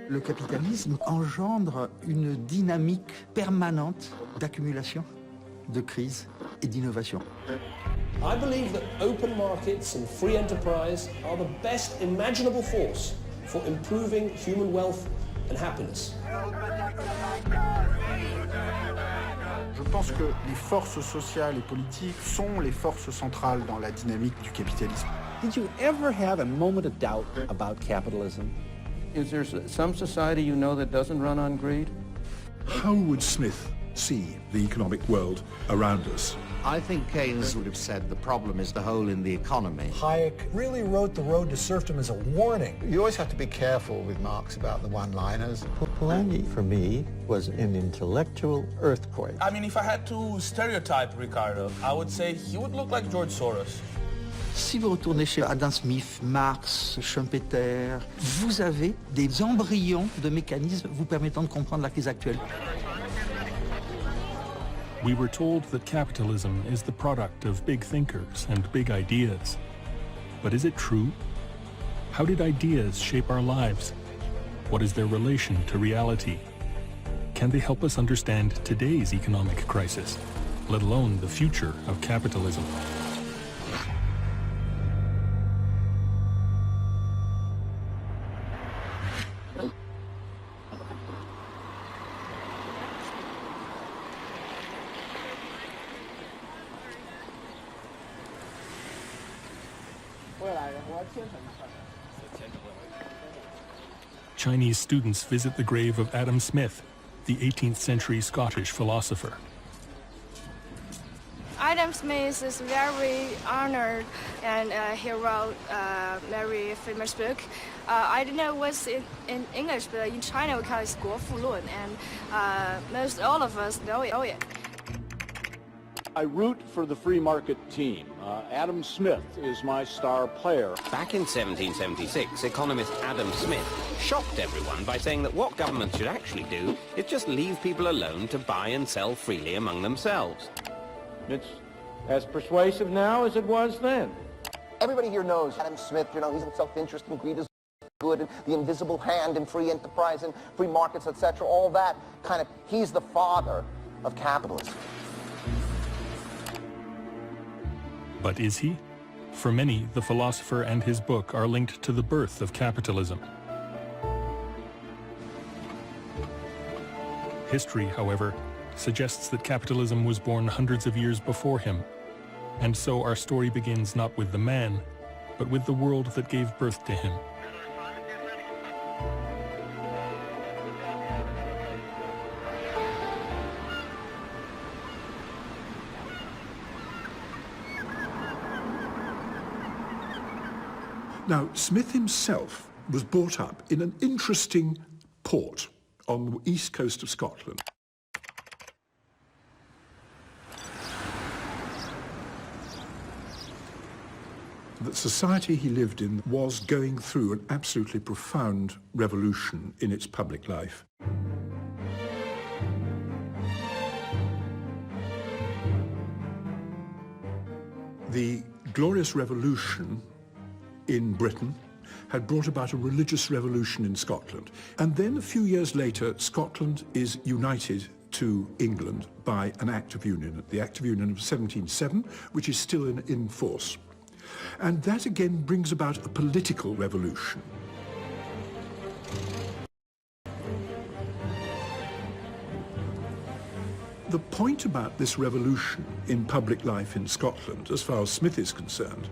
Le capitalisme engendre une dynamique permanente d'accumulation, de crise et d'innovation. I believe that open markets and free enterprise are the best imaginable force for improving human wealth and happiness. Je pense que les forces sociales et politiques sont les forces centrales dans la dynamique du capitalisme. Did you ever have a moment of doubt about capitalism? Is there some society you know that doesn't run on greed? How would Smith see the economic world around us? I think Keynes would have said the problem is the hole in the economy. Hayek really wrote The Road to Serfdom as a warning. You always have to be careful with Marx about the one-liners. Polanyi, for me, was an intellectual earthquake. I mean, if I had to stereotype Ricardo, I would say he would look like George Soros. Si vous retournez chez Adam Smith, Marx, Schumpeter, vous avez des embryons de mécanismes vous permettant de comprendre la crise actuelle. We were told that capitalism is the product of big thinkers and big ideas. But is it true? How did ideas shape our lives? What is their relation to reality? Can they help us understand today's economic crisis, let alone the future of capitalism? Chinese students visit the grave of Adam Smith, the 18th century Scottish philosopher. Adam Smith is very honored, and he wrote a very famous book. I don't know what's in English, but in China we call it 国富论, and most all of us know it. I root for the free market team. Adam Smith is my star player. Back in 1776, economist Adam Smith shocked everyone by saying that what governments should actually do is just leave people alone to buy and sell freely among themselves. It's as persuasive now as it was then. Everybody here knows Adam Smith, he's self-interest and greed is good, and the invisible hand and free enterprise and free markets, etc. All that he's the father of capitalism. But is he? For many, the philosopher and his book are linked to the birth of capitalism. History, however, suggests that capitalism was born hundreds of years before him, and so our story begins not with the man, but with the world that gave birth to him. Now, Smith himself was brought up in an interesting port on the east coast of Scotland. The society he lived in was going through an absolutely profound revolution in its public life. The Glorious Revolution in Britain had brought about a religious revolution in Scotland. And then a few years later, Scotland is united to England by an Act of Union, the Act of Union of 1707, which is still in force. And that again brings about a political revolution. The point about this revolution in public life in Scotland, as far as Smith is concerned,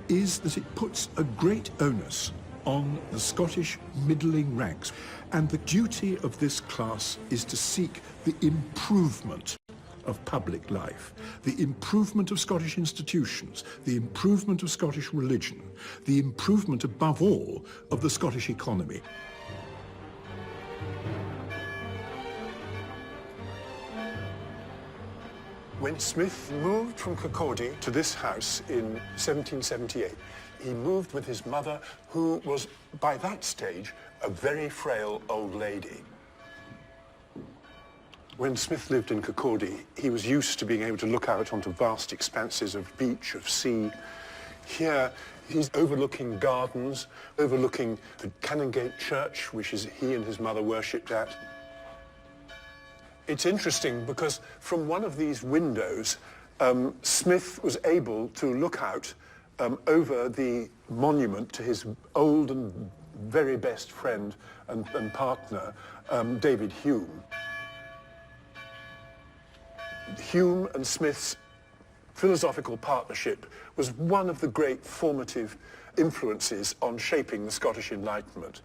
is that it puts a great onus on the Scottish middling ranks. And the duty of this class is to seek the improvement of public life, the improvement of Scottish institutions, the improvement of Scottish religion, the improvement, above all, of the Scottish economy. When Smith moved from Kirkcaldy to this house in 1778, he moved with his mother, who was, by that stage, a very frail old lady. When Smith lived in Kirkcaldy, he was used to being able to look out onto vast expanses of beach, of sea. Here, he's overlooking gardens, overlooking the Canongate Church, which he and his mother worshipped at. It's interesting because from one of these windows, Smith was able to look out over the monument to his old and very best friend and partner, David Hume. Hume and Smith's philosophical partnership was one of the great formative influences on shaping the Scottish Enlightenment.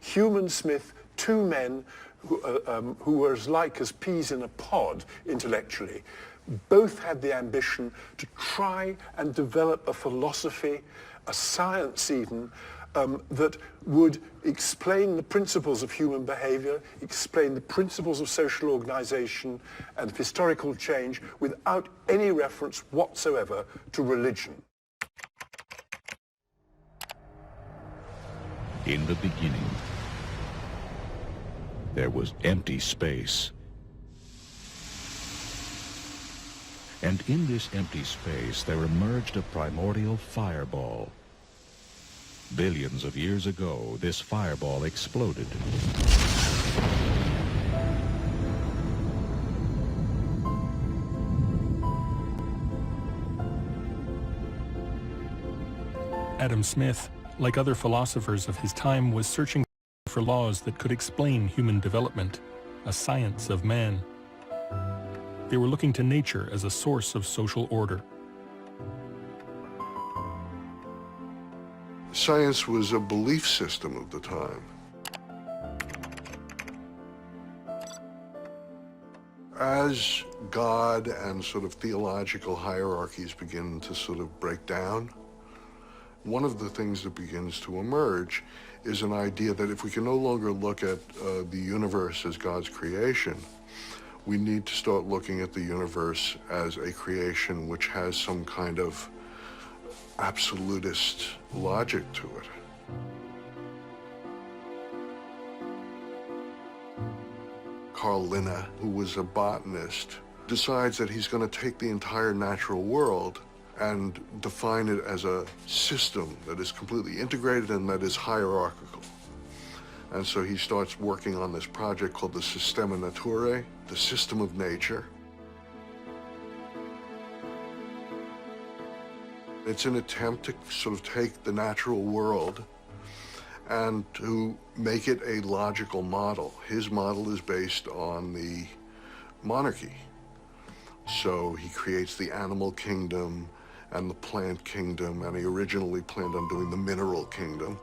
Hume and Smith, two men who were as like as peas in a pod intellectually, both had the ambition to try and develop a philosophy, a science even, that would explain the principles of human behavior, explain the principles of social organization and historical change without any reference whatsoever to religion. In the beginning, there was empty space. And in this empty space, there emerged a primordial fireball. Billions of years ago, this fireball exploded. Adam Smith, like other philosophers of his time, was searching for laws that could explain human development, a science of man. They were looking to nature as a source of social order. Science was a belief system of the time. As God and sort of theological hierarchies begin to sort of break down, one of the things that begins to emerge is an idea that if we can no longer look at the universe as God's creation, we need to start looking at the universe as a creation which has some kind of absolutist logic to it. Karl Polanyi, who was a botanist, decides that he's going to take the entire natural world and define it as a system that is completely integrated and that is hierarchical. And so he starts working on this project called the Systema Naturae, the system of nature. It's an attempt to sort of take the natural world and to make it a logical model. His model is based on the monarchy. So he creates the animal kingdom and the plant kingdom, and he originally planned on doing the mineral kingdom.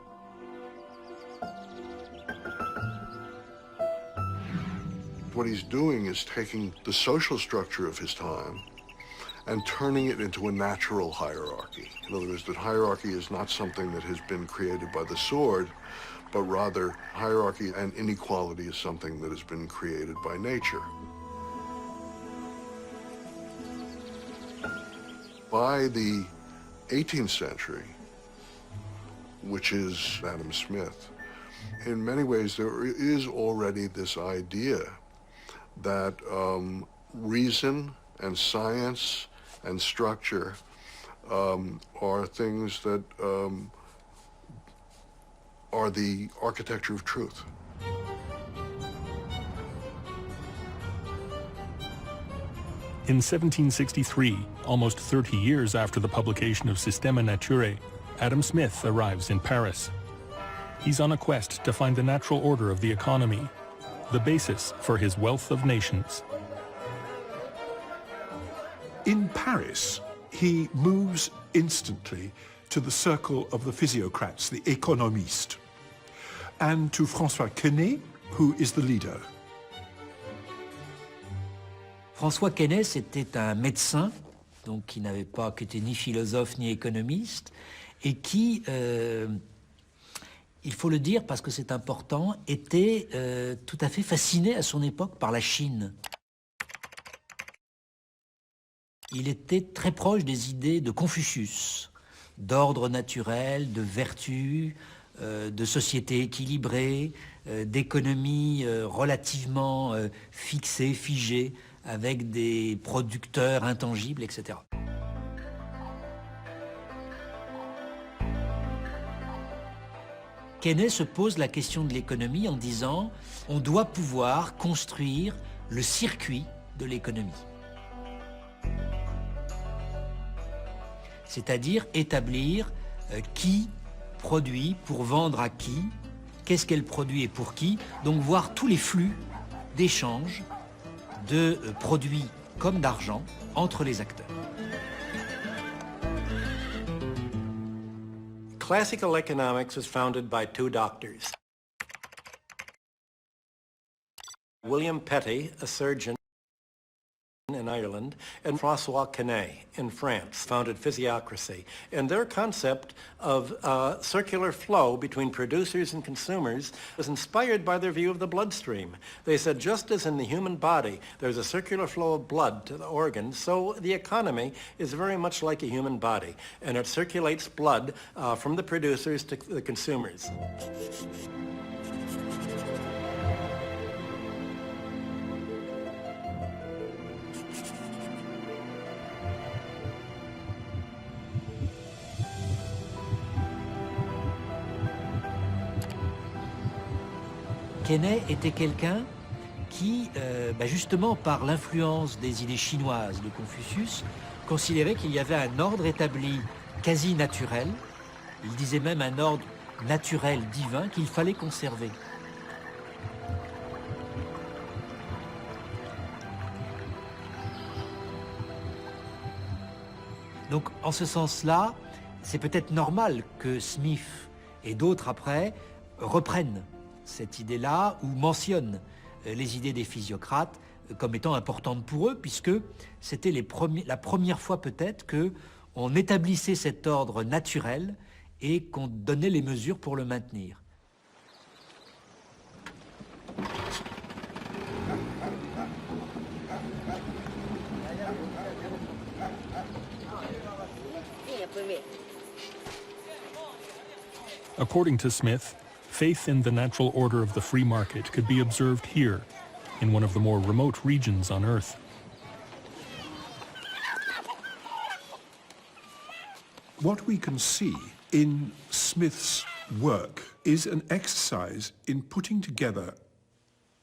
What he's doing is taking the social structure of his time and turning it into a natural hierarchy. In other words, that hierarchy is not something that has been created by the sword, but rather hierarchy and inequality is something that has been created by nature. By the 18th century, which is Adam Smith, in many ways there is already this idea that reason and science and structure are things that are the architecture of truth. In 1763, almost 30 years after the publication of Systema Naturae, Adam Smith arrives in Paris. He's on a quest to find the natural order of the economy, the basis for his wealth of nations. In Paris, he moves instantly to the circle of the physiocrats, the économistes, and to François Quesnay, who is the leader. François Quesnay, c'était un médecin, donc qui n'avait pas, qui était ni philosophe ni économiste, et qui, il faut le dire parce que c'est important, était tout à fait fasciné à son époque par la Chine. Il était très proche des idées de Confucius, d'ordre naturel, de vertu, de société équilibrée, d'économie relativement fixée, figée, avec des producteurs intangibles, etc. Keynes se pose la question de l'économie en disant on doit pouvoir construire le circuit de l'économie. C'est-à-dire établir qui produit pour vendre à qui, qu'est-ce qu'elle produit et pour qui, donc voir tous les flux d'échange de produits comme d'argent entre les acteurs. Classical economics was founded by two doctors. William Petty, a surgeon in Ireland, and François Quesnay in France founded physiocracy. And their concept of circular flow between producers and consumers was inspired by their view of the bloodstream. They said just as in the human body there's a circular flow of blood to the organs, so the economy is very much like a human body, and it circulates blood from the producers to the consumers. Quesnay était quelqu'un qui, justement par l'influence des idées chinoises de Confucius, considérait qu'il y avait un ordre établi quasi naturel, il disait même un ordre naturel divin qu'il fallait conserver. Donc en ce sens-là, c'est peut-être normal que Smith et d'autres après reprennent cette idée-là ou mentionnent les idées des physiocrates comme étant importantes pour eux, puisque c'était la première fois peut-être qu'on établissait cet ordre naturel et qu'on donnait les mesures pour le maintenir. According to Smith, faith in the natural order of the free market could be observed here, in one of the more remote regions on Earth. What we can see in Smith's work is an exercise in putting together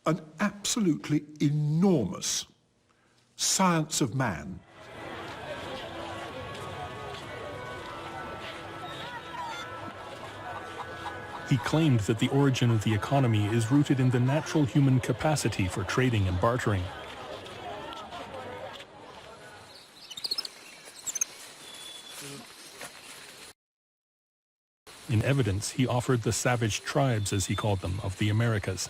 an absolutely enormous science of man. He claimed that the origin of the economy is rooted in the natural human capacity for trading and bartering. In evidence, he offered the savage tribes, as he called them, of the Americas.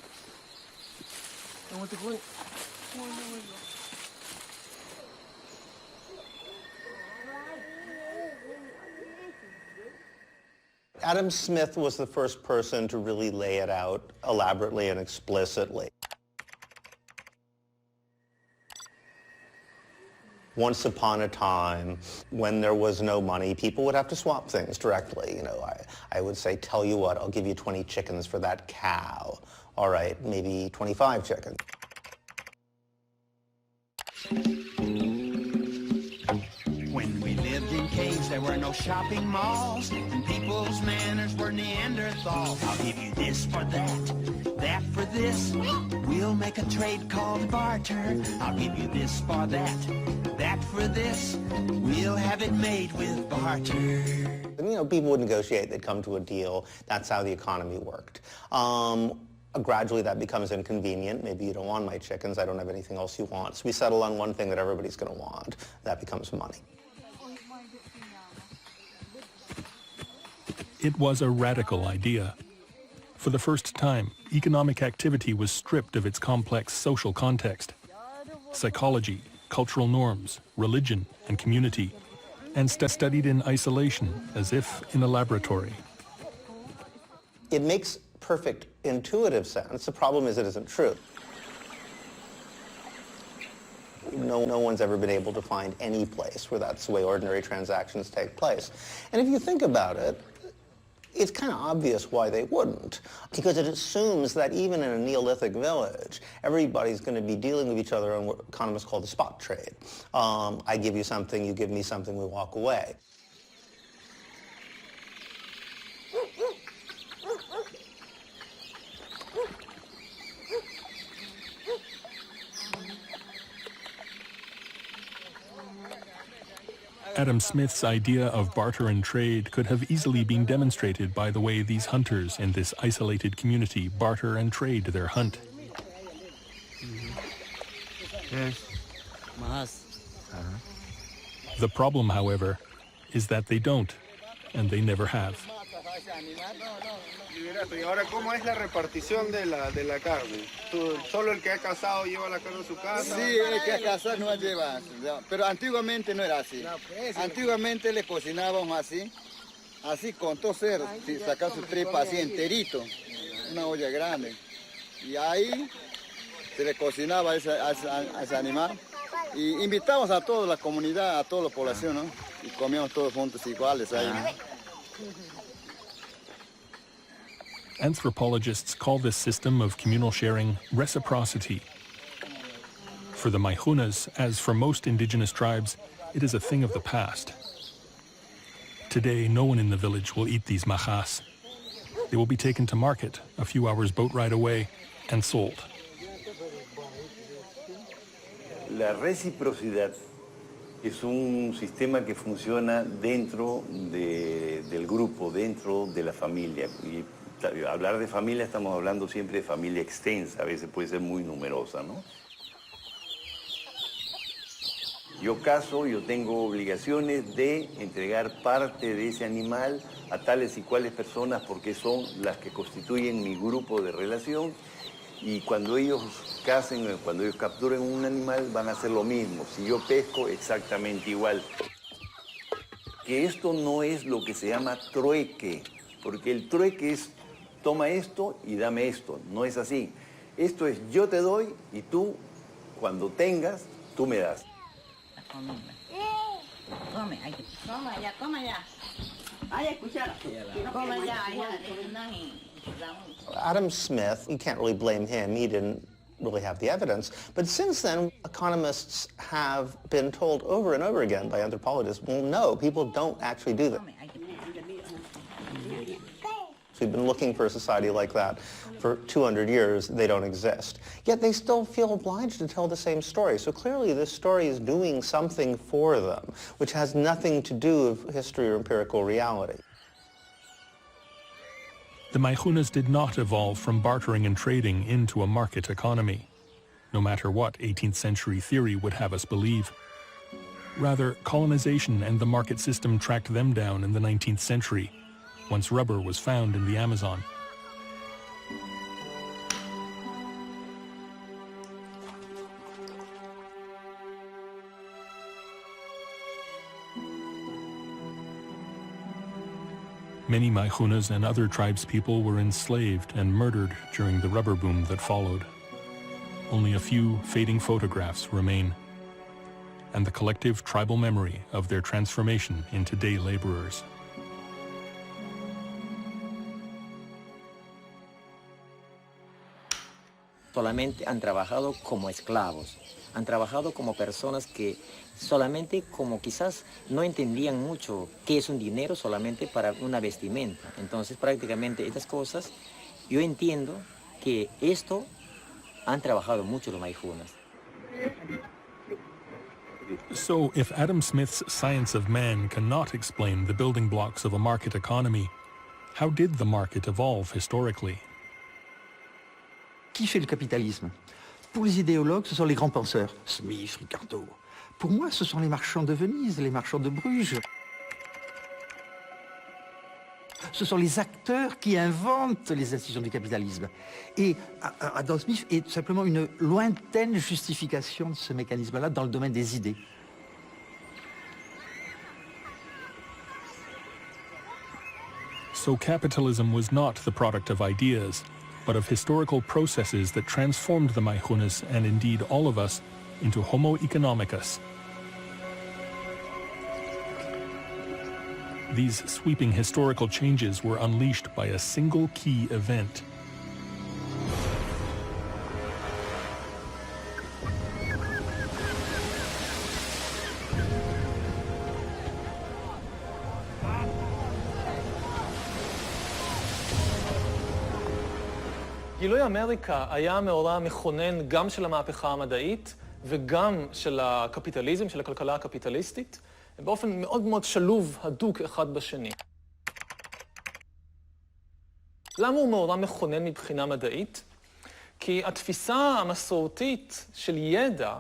Adam Smith was the first person to really lay it out elaborately and explicitly. Once upon a time, when there was no money, people would have to swap things directly. You know, I would say, tell you what, I'll give you 20 chickens for that cow. All right, maybe 25 chickens. When we lived in caves, there were no shopping malls, and people's manners were Neanderthals. I'll give you this for that, that for this. We'll make a trade called barter. I'll give you this for that, that for this. We'll have it made with barter. And, you know, people would negotiate, they'd come to a deal. That's how the economy worked. Gradually that becomes inconvenient. Maybe you don't want my chickens, I don't have anything else you want. So we settle on one thing that everybody's going to want. That becomes money. It was a radical idea. For the first time, economic activity was stripped of its complex social context. Psychology, cultural norms, religion, and community, and studied in isolation, as if in a laboratory. It makes perfect intuitive sense. The problem is it isn't true. No one's ever been able to find any place where that's the way ordinary transactions take place. And if you think about it, it's kind of obvious why they wouldn't, because it assumes that even in a Neolithic village, everybody's going to be dealing with each other on what economists call the spot trade. I give you something, you give me something, we walk away. Adam Smith's idea of barter and trade could have easily been demonstrated by the way these hunters in this isolated community barter and trade their hunt. The problem, however, is that they don't, and they never have. Y ahora, ¿cómo es la repartición de la carne? ¿Solo el que ha cazado lleva la carne a su casa? Sí, el que ha cazado no la lleva. Pero antiguamente no era así. Antiguamente le cocinábamos así con todo cerdo. Sacar su tripa así enterito, una olla grande. Y ahí se le cocinaba a ese animal. Y invitamos a toda la comunidad, a toda la población, ¿no? Y comíamos todos juntos iguales ahí. Anthropologists call this system of communal sharing reciprocity. For the Maihunas, as for most indigenous tribes, it is a thing of the past. Today, no one in the village will eat these majas. They will be taken to market, a few hours boat ride away, and sold. La reciprocidad es un sistema que funciona dentro del grupo, dentro de la familia. Y hablar de familia, estamos hablando siempre de familia extensa, a veces puede ser muy numerosa, ¿no? Yo caso, yo tengo obligaciones de entregar parte de ese animal a tales y cuales personas porque son las que constituyen mi grupo de relación y cuando ellos casen, cuando ellos capturen un animal van a hacer lo mismo. Si yo pesco, exactamente igual. Que esto no es lo que se llama trueque, porque el trueque es toma esto y dame esto. No es así. Esto es yo te doy y tú, cuando tengas, tú me das. Adam Smith, you can't really blame him. He didn't really have the evidence. But since then, economists have been told over and over again by anthropologists, well, no, people don't actually do that. We've been looking for a society like that for 200 years. They don't exist. Yet they still feel obliged to tell the same story. So clearly this story is doing something for them, which has nothing to do with history or empirical reality. The Maihunas did not evolve from bartering and trading into a market economy, no matter what 18th century theory would have us believe. Rather, colonization and the market system tracked them down in the 19th century, once rubber was found in the Amazon. Many Maihunas and other tribespeople were enslaved and murdered during the rubber boom that followed. Only a few fading photographs remain, and the collective tribal memory of their transformation into day laborers. Solamente han trabajado como esclavos, han trabajado como personas que solamente como quizás no entendían mucho qué es un dinero solamente para una vestimenta. Entonces prácticamente estas cosas, yo entiendo que esto han trabajado mucho los Maihunas. So if Adam Smith's science of man cannot explain the building blocks of a market economy, how did the market evolve historically? Qui fait le capitalisme? Pour les idéologues, ce sont les grands penseurs. Smith, Ricardo. Pour moi, ce sont les marchands de Venise, les marchands de Bruges. Ce sont les acteurs qui inventent les institutions du capitalisme. Et Adam Smith est tout simplement une lointaine justification de ce mécanisme-là dans le domaine des idées. So capitalism was not the product of ideas, but of historical processes that transformed the Maihunas and indeed all of us into Homo economicus. These sweeping historical changes were unleashed by a single key event. גילוי אמריקה היה מאורע מכונן גם של המהפכה המדעית וגם של הקפיטליזם, של הכלכלה הקפיטליסטית. באופן מאוד מאוד שלוב, הדוק אחד בשני. למה הוא מאורע מכונן מבחינה מדעית? כי התפיסה המסורתית של ידע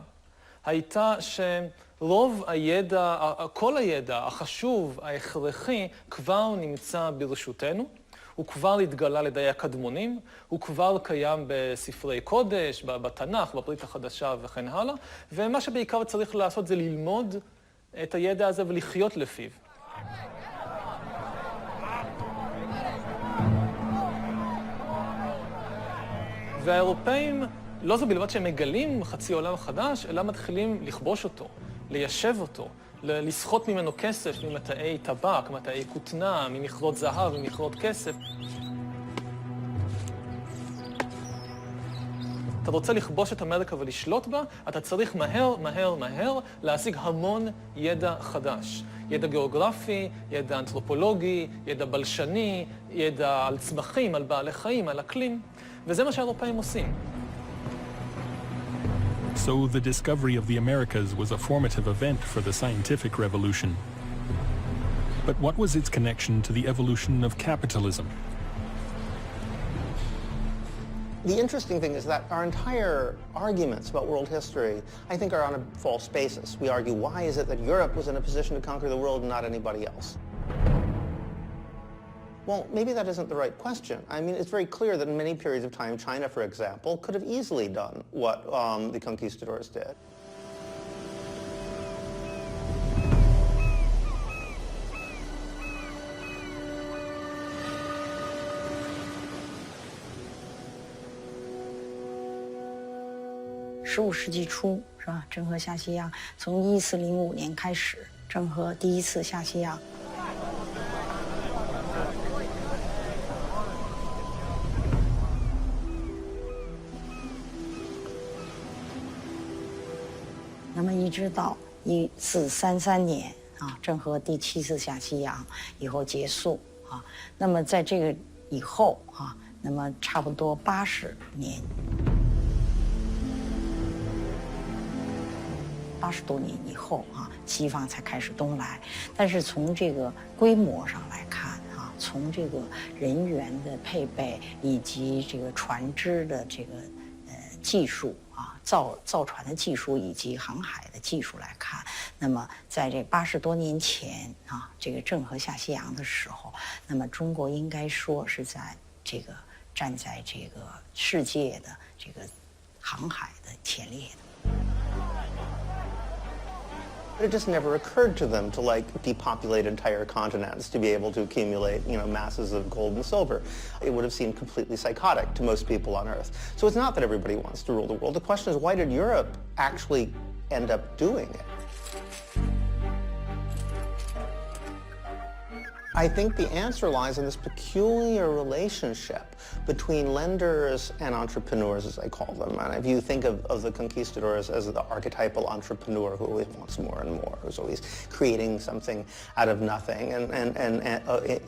הייתה שרוב הידע, כל הידע החשוב, ההכרחי, כבר נמצא ברשותנו. הוא כבר התגלה לידי הקדמונים, הוא כבר קיים בספרי קודש, בתנ"ך, בברית החדשה וכן הלאה, ומה שבעיקר צריך לעשות זה ללמוד את הידע הזה ולחיות לפיו. והאירופאים, לא זו בלבד שהם מגלים חצי עולם חדש, אלא מתחילים לכבוש אותו, ליישב אותו, לסחוט ממנו כסף, ממטעי טבק, מטעי כותנה, ממכרות זהב, ממכרות כסף. אתה רוצה לכבוש את אמריקה ולשלוט בה, אתה צריך מהר להשיג המון ידע חדש. ידע גיאוגרפי, ידע אנתרופולוגי, ידע בלשני, ידע על צמחים, על בעלי חיים, על אקלים. וזה מה שהאירופאים עושים. So the discovery of the Americas was a formative event for the scientific revolution. But what was its connection to the evolution of capitalism? The interesting thing is that our entire arguments about world history, I think, are on a false basis. We argue, why is it that Europe was in a position to conquer the world and not anybody else? Well, maybe that isn't the right question. I mean, it's very clear that in many periods of time, China, for example, could have easily done what the conquistadors did.15世纪初，是吧？郑和下西洋，从1405年开始，郑和第一次下西洋。那么一直到1433年啊，郑和第7次下西洋以后结束啊。那么在这个以后啊，那么差不多80年。80多年以后啊，西方才开始东来。但是从这个规模上来看啊，从这个人员的配备以及这个船只的这个技术啊，造船的技术以及航海的技术来看，那么在这80多年前啊，这个郑和下西洋的时候，那么中国应该说是在这个站在这个世界的这个航海的前列的。But it just never occurred to them to depopulate entire continents to be able to accumulate, masses of gold and silver. It would have seemed completely psychotic to most people on Earth. So it's not that everybody wants to rule the world. The question is, why did Europe actually end up doing it? I think the answer lies in this peculiar relationship between lenders and entrepreneurs, as I call them. And if you think of the conquistadors as the archetypal entrepreneur who always wants more and more, who's always creating something out of nothing and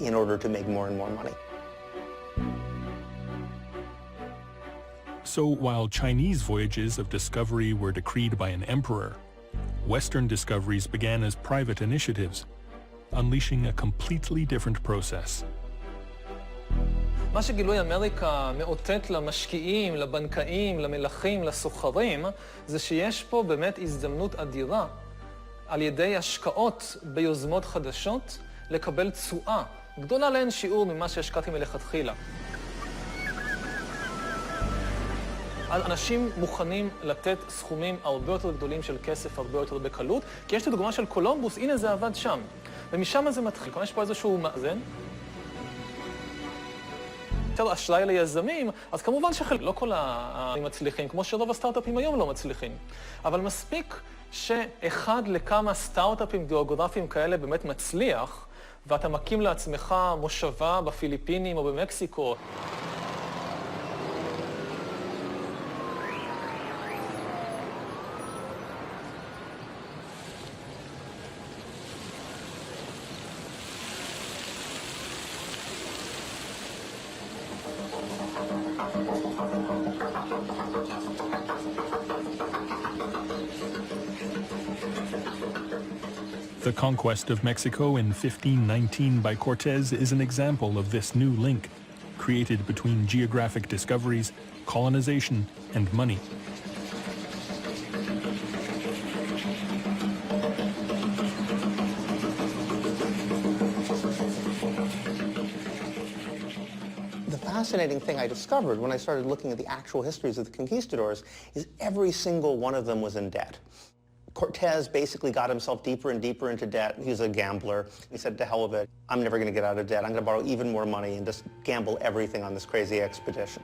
in order to make more and more money. So while Chinese voyages of discovery were decreed by an emperor, Western discoveries began as private initiatives, unleashing a completely different process. מה שגילוי אמריקה מאותת למשקיעים, לבנקאים, למלכים, לסוחרים, זה שיש פה באמת הזדמנות אדירה על ידי השקעות ביוזמות חדשות לקבל תשואה גדולה לאין שיעור ממה שהשקעתי מלכתחילה. אנשים מוכנים לתת סכומים הרבה יותר גדולים של כסף, הרבה יותר בקלות, כי יש את הדוגמה של קולומבוס, הנה זה עבד שם. ומשם זה מתחיל. כלומר, יש פה איזשהו מאזן. יותר אשראי ליזמים, אז כמובן לא כל מצליחים, כמו שרוב הסטארט-אפים היום לא מצליחים. אבל מספיק שאחד לכמה סטארט-אפים גיאוגרפיים כאלה באמת מצליח, ואתה מקים לעצמך מושבה בפיליפינים או במקסיקו. The conquest of Mexico in 1519 by Cortés is an example of this new link, created between geographic discoveries, colonization, and money. The fascinating thing I discovered when I started looking at the actual histories of the conquistadors is every single one of them was in debt. Cortés basically got himself deeper and deeper into debt. He was a gambler. He said, to hell with it. I'm never going to get out of debt. I'm going to borrow even more money and just gamble everything on this crazy expedition.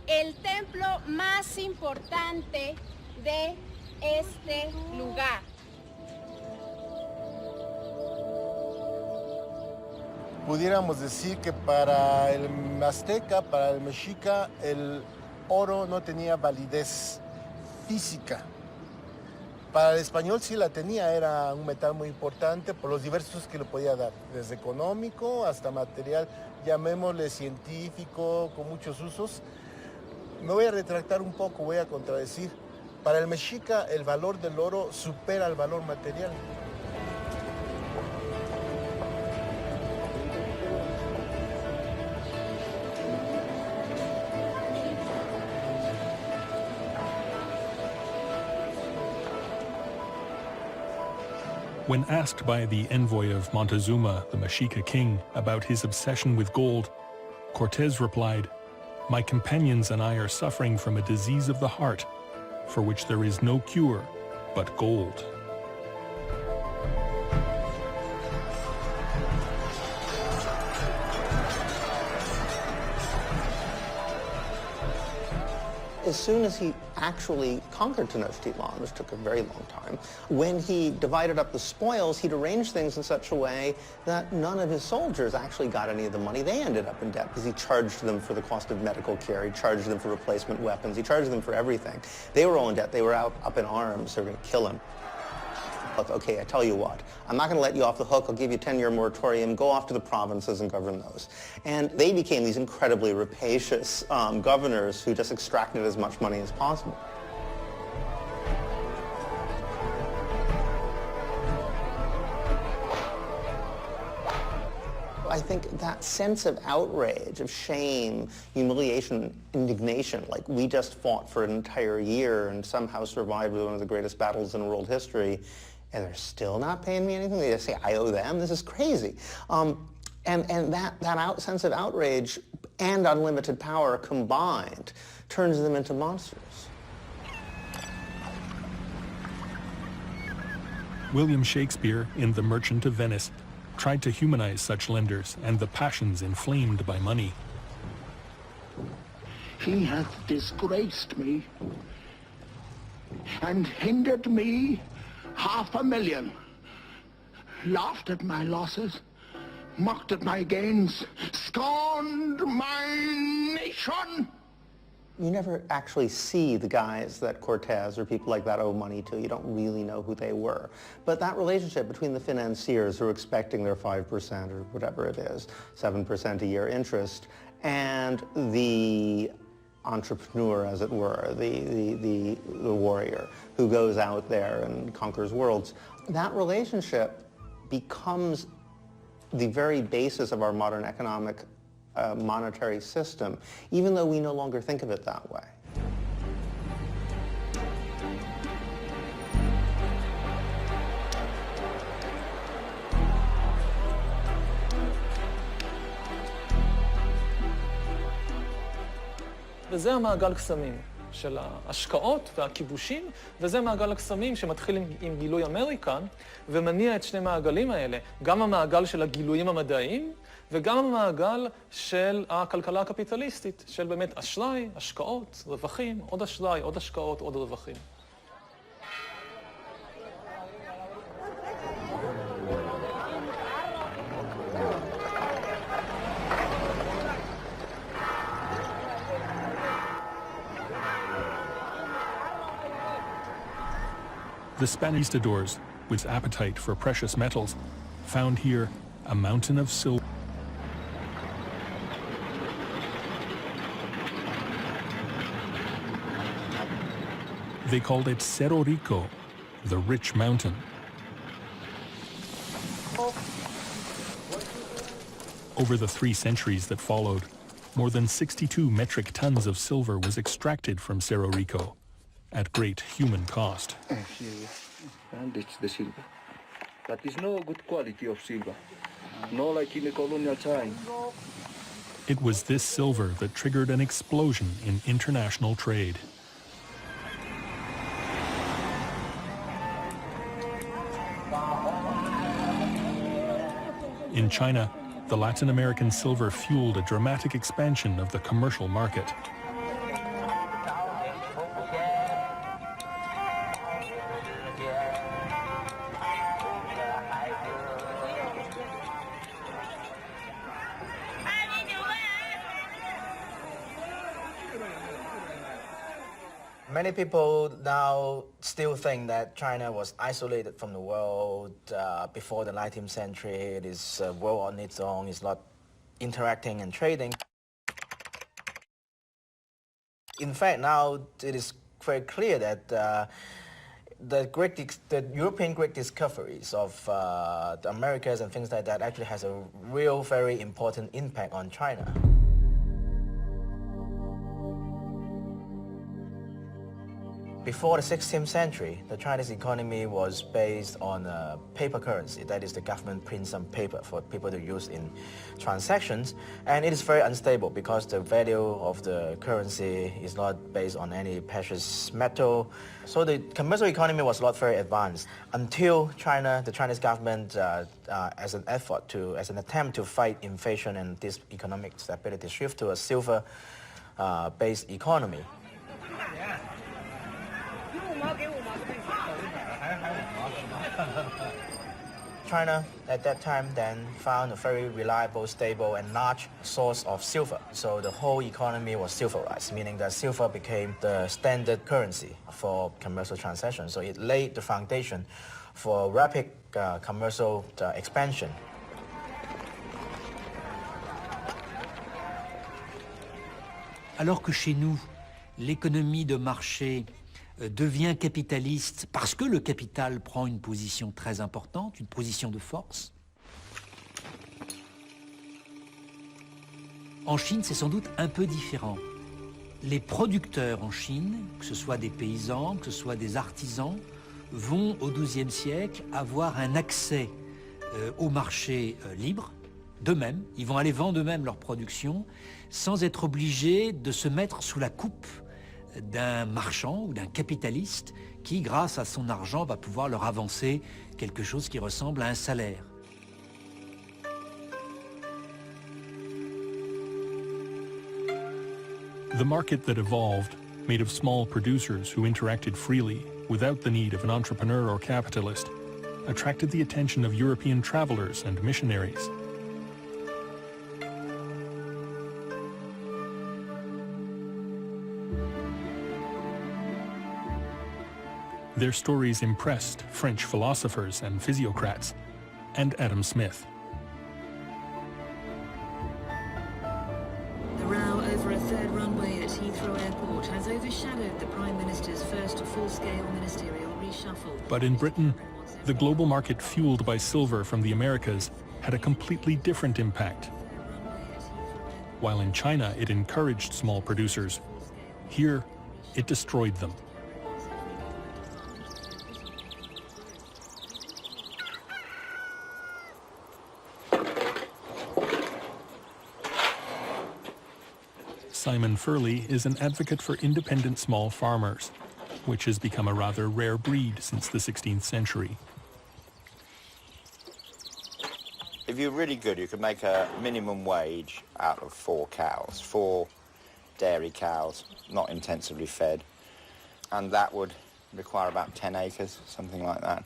El templo más importante de este lugar. Pudiéramos decir que para el azteca, para el mexica, el oro no tenía validez física. Para el español sí la tenía, era un metal muy importante por los diversos usos que le podía dar, desde económico hasta material, llamémosle científico, con muchos usos. Me voy a retractar un poco, voy a contradecir. Para el mexica el valor del oro supera el valor material. When asked by the envoy of Montezuma, the Mexica king, about his obsession with gold, Cortés replied, "My companions and I are suffering from a disease of the heart, for which there is no cure but gold." As soon as he actually conquered Tenochtitlan, which took a very long time, when he divided up the spoils, he'd arranged things in such a way that none of his soldiers actually got any of the money. They ended up in debt because he charged them for the cost of medical care, he charged them for replacement weapons, he charged them for everything. They were all in debt. They were up in arms. They were going to kill him. Okay, I tell you what, I'm not going to let you off the hook. I'll give you a 10-year moratorium. Go off to the provinces and govern those. And they became these incredibly rapacious governors who just extracted as much money as possible. I think that sense of outrage, of shame, humiliation, indignation, like we just fought for an entire year and somehow survived one of the greatest battles in world history, and they're still not paying me anything? They just say, I owe them? This is crazy. And that sense of outrage and unlimited power combined turns them into monsters. William Shakespeare, in The Merchant of Venice, tried to humanize such lenders and the passions inflamed by money. He hath disgraced me and hindered me 500,000, laughed at my losses, mocked at my gains, scorned my nation. You never actually see the guys that Cortés or people like that owe money to. You don't really know who they were. But that relationship between the financiers who are expecting their 5% or whatever it is, 7% a year interest, and the entrepreneur, as it were, the warrior who goes out there and conquers worlds, that relationship becomes the very basis of our modern economic monetary system, even though we no longer think of it that way. וזה המעגל קסמים של ההשקעות והכיבושים, וזה מעגל הקסמים שמתחיל עם גילוי אמריקן ומניע את שני מעגלים האלה, גם המעגל של הגילויים המדעיים וגם המעגל של הכלכלה הקפיטליסטית, של באמת אשראי, השקעות, רווחים, עוד אשראי, עוד השקעות, עוד רווחים. The Spanistadors, with appetite for precious metals, found here a mountain of silver. They called it Cerro Rico, the rich mountain. Over the 3 centuries that followed, more than 62 metric tons of silver was extracted from Cerro Rico, at great human cost. And it's the silver. But it's no good quality of silver, no like in the colonial time. It was this silver that triggered an explosion in international trade. In China, the Latin American silver fueled a dramatic expansion of the commercial market. Many people now still think that China was isolated from the world before the 19th century. It is a world on its own. It's not interacting and trading. In fact, now it is very clear that the European great discoveries of the Americas and things like that actually has a real, very important impact on China. Before the 16th century, the Chinese economy was based on a paper currency. That is, the government prints some paper for people to use in transactions. And it is very unstable because the value of the currency is not based on any precious metal. So the commercial economy was not very advanced until China, the Chinese government, as an attempt to fight inflation and this economic stability, shift to a silver-based economy. China at that time then found a very reliable, stable and large source of silver. So the whole economy was silverized, meaning that silver became the standard currency for commercial transactions. So it laid the foundation for rapid commercial expansion. Alors que chez nous, l'économie de marché devient capitaliste parce que le capital prend une position très importante, une position de force. En Chine, c'est sans doute un peu différent. Les producteurs en Chine, que ce soit des paysans, que ce soit des artisans, vont au XIIe siècle avoir un accès au marché libre d'eux-mêmes. Ils vont aller vendre eux-mêmes leur production sans être obligés de se mettre sous la coupe d'un marchand ou d'un capitaliste qui, grâce à son argent, va pouvoir leur avancer quelque chose qui ressemble à un salaire. The market that evolved, made of small producers who interacted freely without the need of an entrepreneur or capitalist, attracted the attention of European travelers and missionaries. Their stories impressed French philosophers and physiocrats, and Adam Smith. The row over a third runway at Heathrow Airport has overshadowed the Prime Minister's first full-scale ministerial reshuffle. But in Britain, the global market fueled by silver from the Americas had a completely different impact. While in China it encouraged small producers, here it destroyed them. Simon Furley is an advocate for independent small farmers, which has become a rather rare breed since the 16th century. If you're really good, you could make a minimum wage out of 4 cows, 4 dairy cows, not intensively fed, and that would require about 10 acres, something like that.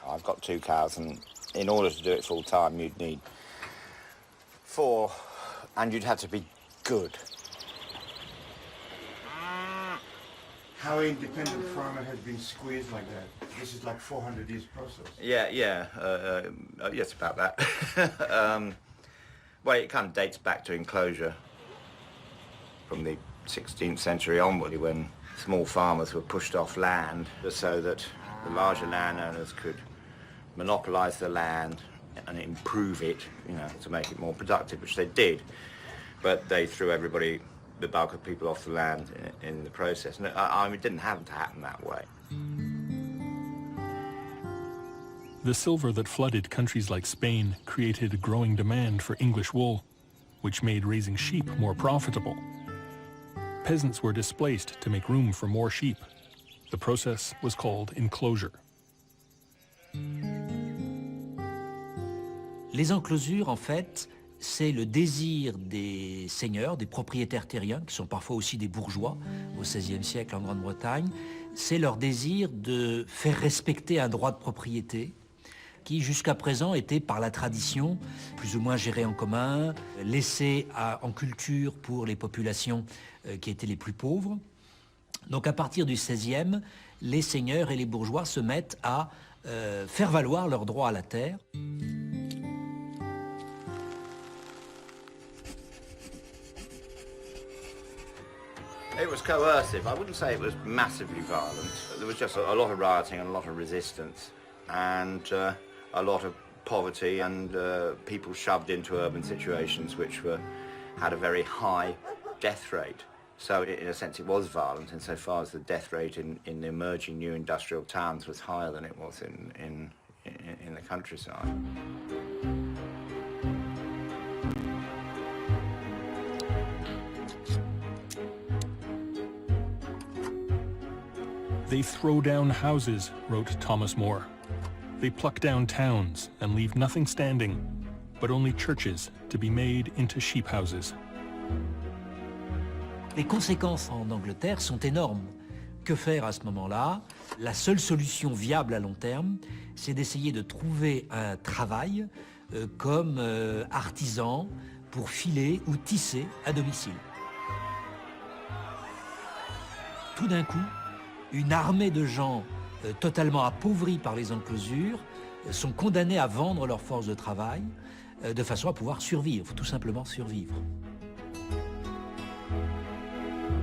I've got 2 cows, and in order to do it full time, you'd need 4, and you'd have to be good. how an independent farmer has been squeezed like that. This is like 400 years process. Yeah, yes, about that. Well, it kind of dates back to enclosure from the 16th century onward, when small farmers were pushed off land so that the larger landowners could monopolise the land and improve it, to make it more productive, which they did. But they threw everybody, the bulk of people, off the land in the process. And it didn't have to happen that way. The silver that flooded countries like Spain created a growing demand for English wool, which made raising sheep more profitable. Peasants were displaced to make room for more sheep. The process was called enclosure. Les enclosures, en fait, c'est le désir des seigneurs, des propriétaires terriens, qui sont parfois aussi des bourgeois au XVIe siècle en Grande-Bretagne. C'est leur désir de faire respecter un droit de propriété qui, jusqu'à présent, était par la tradition plus ou moins géré en commun, laissé en culture pour les populations qui étaient les plus pauvres. Donc à partir du XVIe, les seigneurs et les bourgeois se mettent à faire valoir leur droit à la terre. It was coercive. I wouldn't say it was massively violent. There was just a lot of rioting and a lot of resistance, and a lot of poverty, and people shoved into urban situations which had a very high death rate. So in a sense it was violent insofar as the death rate in the emerging new industrial towns was higher than it was in the countryside. They throw down houses, wrote Thomas More. They pluck down towns and leave nothing standing, but only churches to be made into sheep houses. Les conséquences en Angleterre sont énormes. Que faire à ce moment-là? La seule solution viable à long terme, c'est d'essayer de trouver un travail comme artisan pour filer ou tisser à domicile. Tout d'un coup, une armée de gens totalement appauvris par les enclosures sont condamnés à vendre leur force de travail de façon à pouvoir survivre, tout simplement survivre.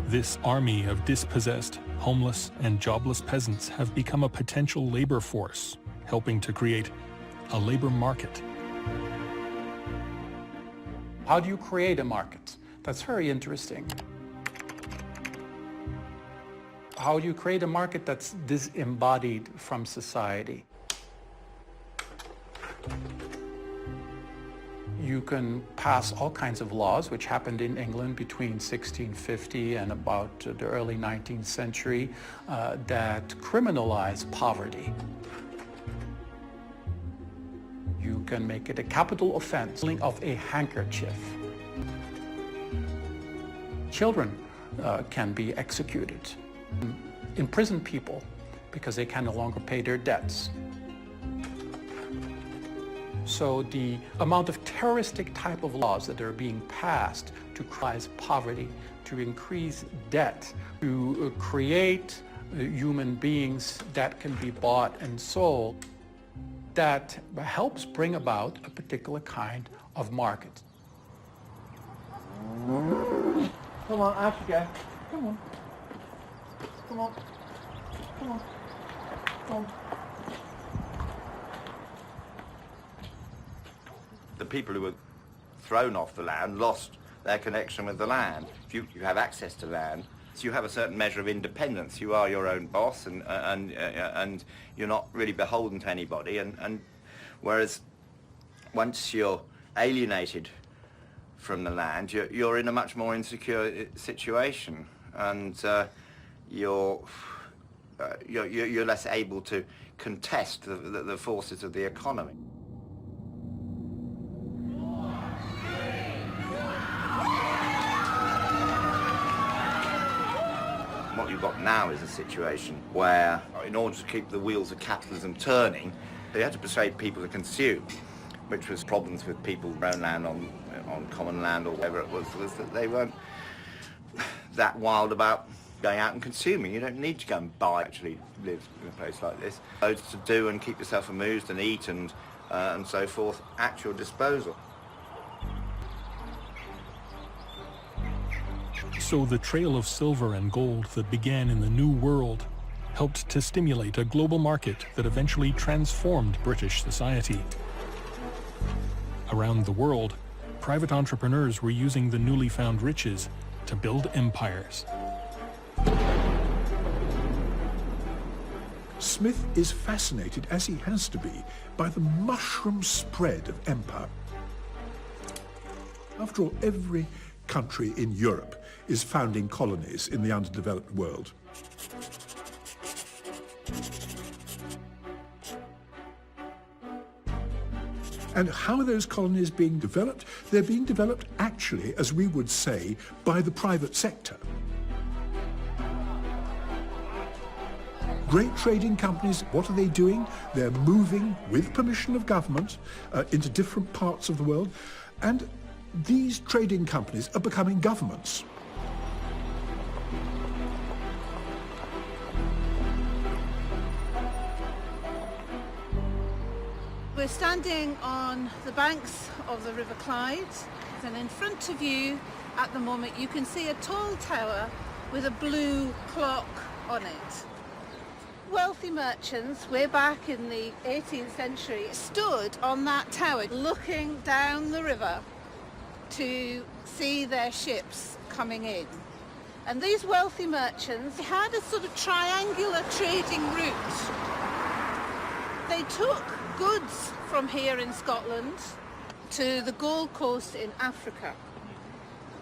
This army of dispossessed, homeless, and jobless peasants have become a potential labor force, helping to create a labor market. How do you create a market? That's very interesting. How do you create a market that's disembodied from society? You can pass all kinds of laws, which happened in England between 1650 and about the early 19th century, that criminalize poverty. You can make it a capital offense of a handkerchief. Children can be executed. Imprison people because they can no longer pay their debts. So the amount of terroristic type of laws that are being passed to criminalize poverty, to increase debt, to create human beings that can be bought and sold, that helps bring about a particular kind of market. Come on, out you go. Come on. Come on. Come on. Come on. The people who were thrown off the land lost their connection with the land. If you have access to land, so you have a certain measure of independence. You are your own boss, and you're not really beholden to anybody. And whereas once you're alienated from the land, you're in a much more insecure situation, and you're less able to contest the forces of the economy. What you've got now is a situation where, in order to keep the wheels of capitalism turning, they had to persuade people to consume, which was problems with people who own land on common land or whatever it was that they weren't that wild about going out and consuming. You don't need to go and buy, actually live in a place like this. Loads to do and keep yourself amused and eat and so forth at your disposal. So the trail of silver and gold that began in the New World helped to stimulate a global market that eventually transformed British society. Around the world, private entrepreneurs were using the newly found riches to build empires. Smith is fascinated, as he has to be, by the mushroom spread of empire. After all, every country in Europe is founding colonies in the underdeveloped world. And how are those colonies being developed? They're being developed actually, as we would say, by the private sector. Great trading companies, what are they doing? They're moving, with permission of government, into different parts of the world, and these trading companies are becoming governments. We're standing on the banks of the River Clyde, and in front of you at the moment you can see a tall tower with a blue clock on it. Wealthy merchants, way back in the 18th century, stood on that tower looking down the river to see their ships coming in. And these wealthy merchants had a sort of triangular trading route. They took goods from here in Scotland to the Gold Coast in Africa.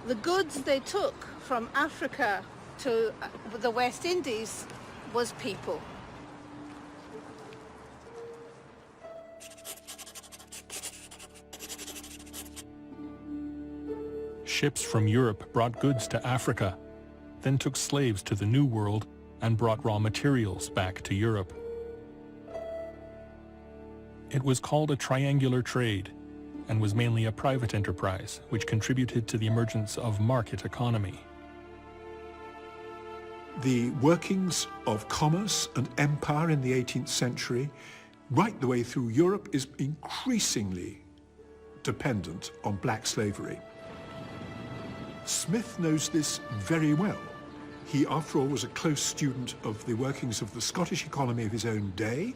The goods they took from Africa to the West Indies was people. Ships from Europe brought goods to Africa, then took slaves to the New World and brought raw materials back to Europe. It was called a triangular trade and was mainly a private enterprise, which contributed to the emergence of market economy. The workings of commerce and empire in the 18th century, right the way through Europe, is increasingly dependent on black slavery. Smith knows this very well. He, after all, was a close student of the workings of the Scottish economy of his own day,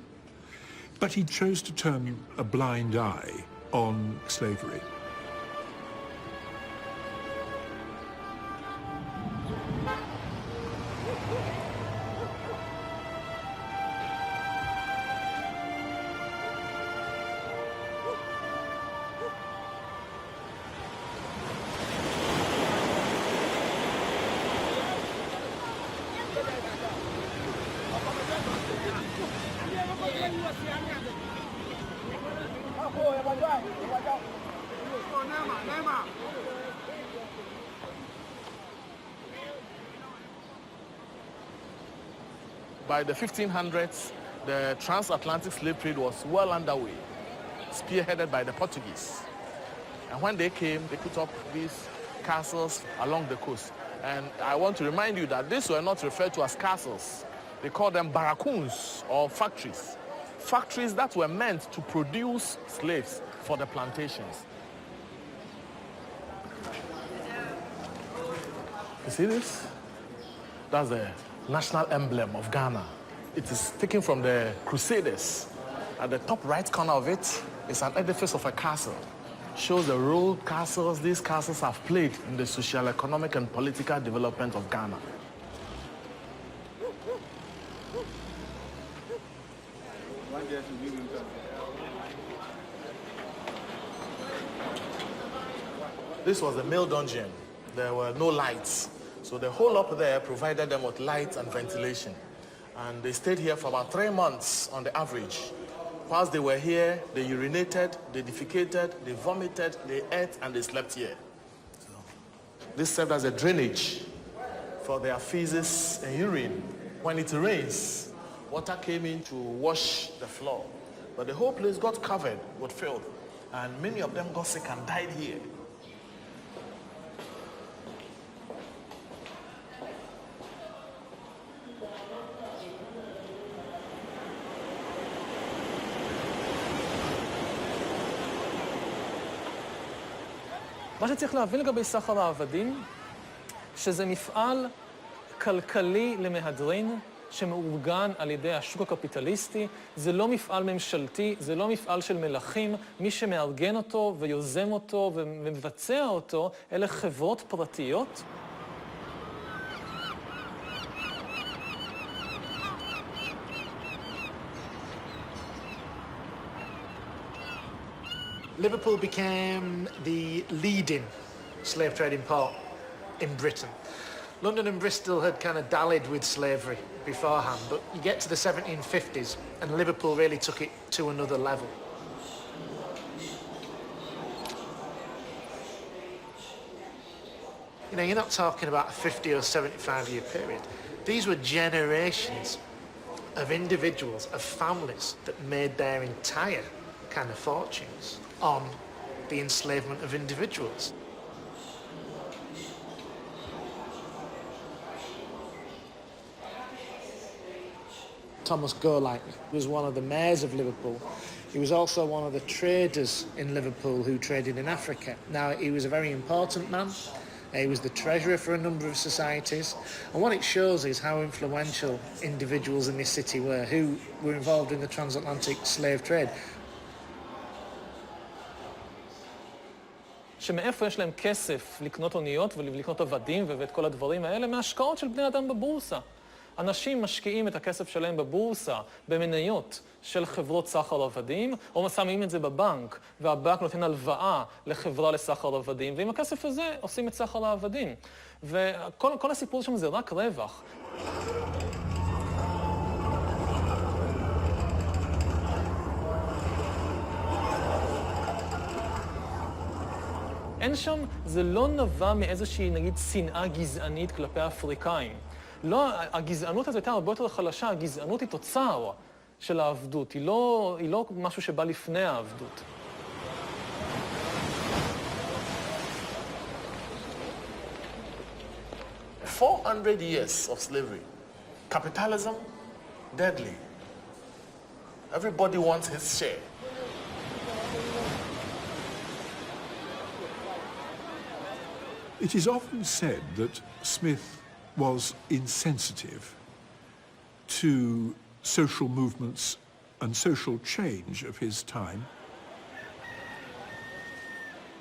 but he chose to turn a blind eye on slavery. By the 1500s, the transatlantic slave trade was well underway, spearheaded by the Portuguese. And when they came, they put up these castles along the coast. And I want to remind you that these were not referred to as castles. They called them barracoons, or factories. Factories that were meant to produce slaves for the plantations. You see this? That's the national emblem of Ghana. It is taken from the Crusaders. At the top right corner of it is an edifice of a castle. Shows the role these castles have played in the social, economic, and political development of Ghana. This was the male dungeon. There were no lights. So the hole up there provided them with light and ventilation. And they stayed here for about 3 months on the average. Whilst they were here, they urinated, they defecated, they vomited, they ate, and they slept here. So this served as a drainage for their feces and urine. When it rains, water came in to wash the floor. But the whole place got covered with filth. And many of them got sick and died here. מה שצריך להבין לגבי סחר העבדים, שזה מפעל כלכלי למהדרין, שמאורגן על ידי השוק הקפיטליסטי. זה לא מפעל ממשלתי, זה לא מפעל של מלכים. מי שמארגן אותו ויוזם אותו ומבצע אותו, אלה חברות פרטיות. Liverpool became the leading slave trading port in Britain. London and Bristol had kind of dallied with slavery beforehand, but you get to the 1750s and Liverpool really took it to another level. You know, you're not talking about a 50 or 75-year period. These were generations of individuals, of families that made their entire kind of fortunes on the enslavement of individuals. Thomas Golightly was one of the mayors of Liverpool. He was also one of the traders in Liverpool who traded in Africa. Now, he was a very important man. He was the treasurer for a number of societies. And what it shows is how influential individuals in this city were, who were involved in the transatlantic slave trade. שמאיפה יש להם כסף לקנות אוניות ולקנות עבדים ואת כל הדברים האלה? מהשקעות של בני אדם בבורסה. אנשים משקיעים את הכסף שלהם בבורסה, במניות של חברות סחר עבדים, או שמים את זה בבנק, והבנק נותן הלוואה לחברה לסחר עבדים, ועם הכסף הזה עושים את סחר העבדים. וכל הסיפור שם זה רק רווח. אין שם, זה לא נבע מאיזושהי, נגיד, שנאה גזענית כלפי האפריקאים. לא, הגזענות הזאת הייתה הרבה יותר חלשה, הגזענות היא תוצר של העבדות, היא לא משהו שבא לפני העבדות. "400 years of slavery. Capitalism, deadly. Everybody wants his share." It is often said that Smith was insensitive to social movements and social change of his time.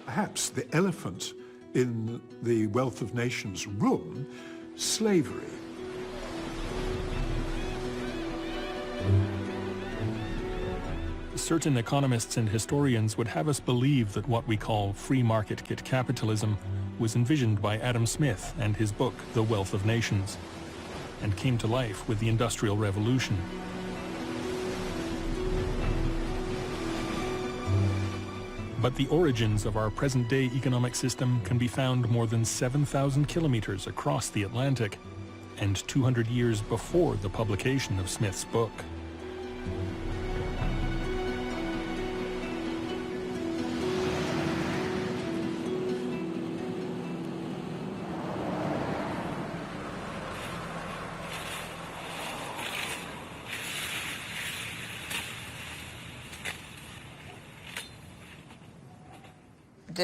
Perhaps the elephant in the Wealth of Nations room, slavery. Certain economists and historians would have us believe that what we call free market capitalism was envisioned by Adam Smith and his book, The Wealth of Nations, and came to life with the Industrial Revolution. But the origins of our present-day economic system can be found more than 7,000 kilometers across the Atlantic, and 200 years before the publication of Smith's book.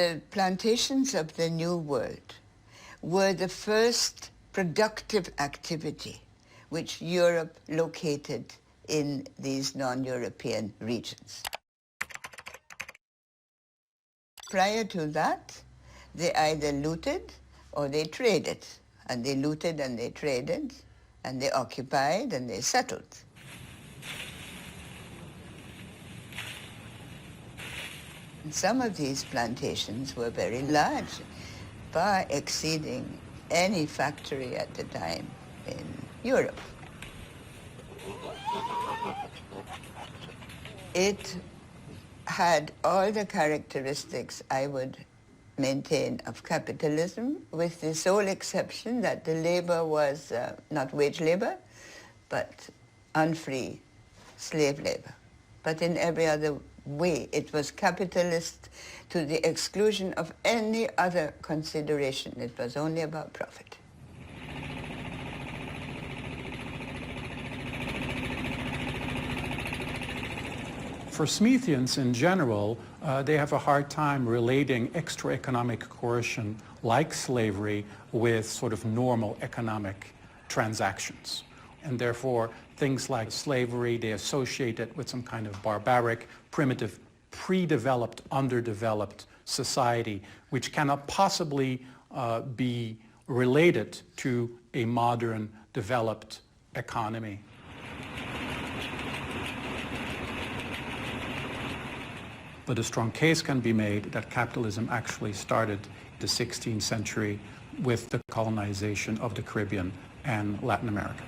The plantations of the New World were the first productive activity which Europe located in these non-European regions. Prior to that, they either looted or they traded. And they looted and they traded, and they occupied and they settled. And some of these plantations were very large, far exceeding any factory at the time in Europe. It had all the characteristics I would maintain of capitalism, with the sole exception that the labor was not wage labor, but unfree slave labor. But in every other way, it was capitalist to the exclusion of any other consideration. It was only about profit. For Smithians in general, they have a hard time relating extra economic coercion like slavery with sort of normal economic transactions. And therefore, things like slavery, they associate it with some kind of barbaric, primitive, pre-developed, underdeveloped society, which cannot possibly be related to a modern, developed economy. But a strong case can be made that capitalism actually started in the 16th century with the colonization of the Caribbean and Latin America.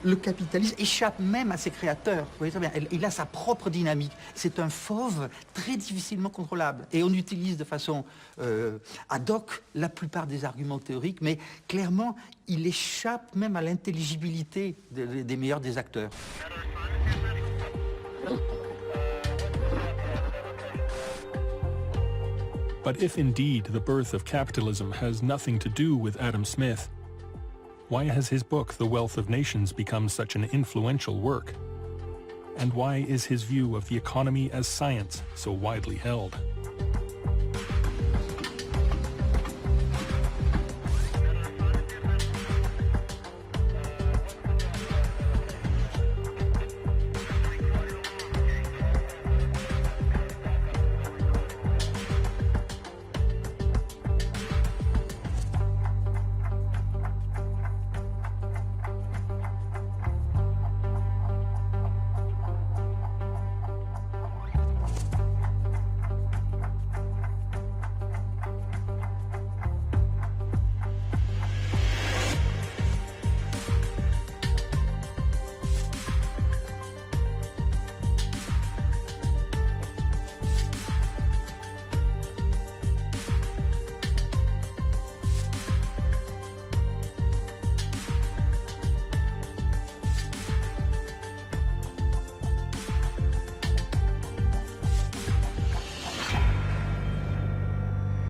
Le capitalisme échappe même à ses créateurs. Vous voyez très bien, il a sa propre dynamique. C'est un fauve très difficilement contrôlable. Et on utilise de façon ad hoc la plupart des arguments théoriques, mais clairement, il échappe même à l'intelligibilité des meilleurs des acteurs. But if indeed the birth of capitalism has nothing to do with Adam Smith, why has his book, The Wealth of Nations, become such an influential work? And why is his view of the economy as science so widely held?